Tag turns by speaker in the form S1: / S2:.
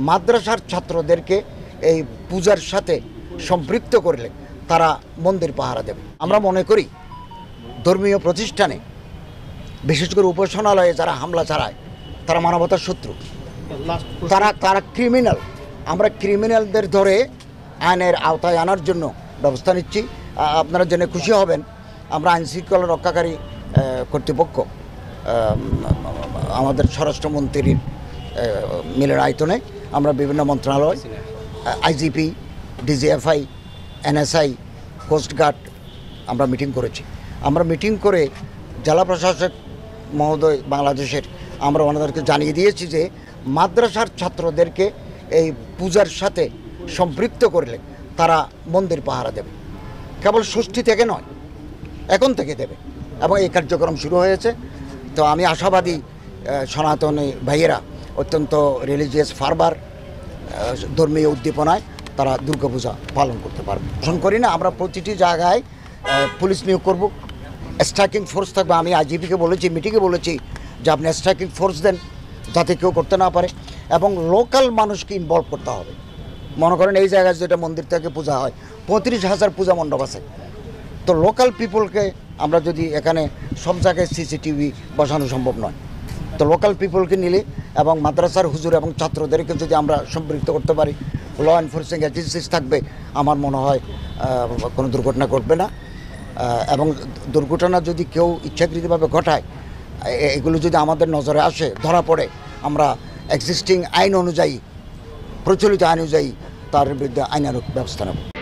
S1: মাদ্রাসার ছাত্রদেরকে এই পূজার সাথে সম্পৃক্ত করলে তারা মন্দির পাহারা দেবে। আমরা মনে করি ধর্মীয় প্রতিষ্ঠানে বিশেষ করে উপাসনালয়ে যারা হামলা চালায় তারা মানবতার শত্রু, তারা ক্রিমিনাল। আমরা ক্রিমিনালদের ধরে আইনের আওতায় আনার জন্য ব্যবস্থা নিচ্ছি। আপনারা জেনে খুশি হবেন, আমরা আইনশৃঙ্খলা রক্ষাকারী কর্তৃপক্ষ আমাদের স্বরাষ্ট্রমন্ত্রীর মিলনায়তনে আমরা বিভিন্ন মন্ত্রণালয়, আইজিপি, ডিজিএফআই, এনএসআই, কোস্টগার্ড আমরা মিটিং করেছি। আমরা মিটিং করে জেলা প্রশাসক মহোদয় বাংলাদেশের আমরা ওনাদেরকে জানিয়ে দিয়েছি যে মাদ্রাসার ছাত্রদেরকে এই পূজার সাথে সম্পৃক্ত করলে তারা মন্দির পাহারা দেবে। কেবল ষষ্ঠী থেকে নয়, এখন থেকে দেবে এবং এই কার্যক্রম শুরু হয়েছে। তো আমি আশাবাদী সনাতনী ভাইয়েরা অত্যন্ত রিলিজিয়াস ফারবার, ধর্মীয় উদ্দীপনায় তারা দুর্গাপূজা পালন করতে পারবে। পোষণ করি না, আমরা প্রতিটি জায়গায় পুলিশ নিয়োগ করব, স্ট্রাইকিং ফোর্স থাকবে। আমি আইজিপিকে বলেছি, মিটিংয়ে বলেছি যে আপনি স্ট্রাইকিং ফোর্স দেন যাতে কেউ করতে না পারে, এবং লোকাল মানুষকে ইনভলভ করতে হবে। মনে করেন এই জায়গায় যেটা মন্দির থেকে পূজা হয় 35,000 পূজা মণ্ডপ আছে, তো লোকাল পিপলকে আমরা যদি এখানে সব জায়গায় সিসিটিভি বসানো সম্ভব নয়, তো লোকাল পিপলকে নিলে এবং মাদ্রাসার হুজুর এবং ছাত্রদেরকে যদি আমরা সম্পৃক্ত করতে পারি, ল এনফোর্সিং এজেন্সিস থাকবে, আমার মনে হয় কোনো দুর্ঘটনা ঘটবে না। এবং দুর্ঘটনা যদি কেউ ইচ্ছাকৃতভাবে ঘটায়, এগুলো যদি আমাদের নজরে আসে, ধরা পড়ে, আমরা এক্সিস্টিং আইন অনুযায়ী, প্রচলিত আইন অনুযায়ী তার বিরুদ্ধে আইনানুগ ব্যবস্থা নেব।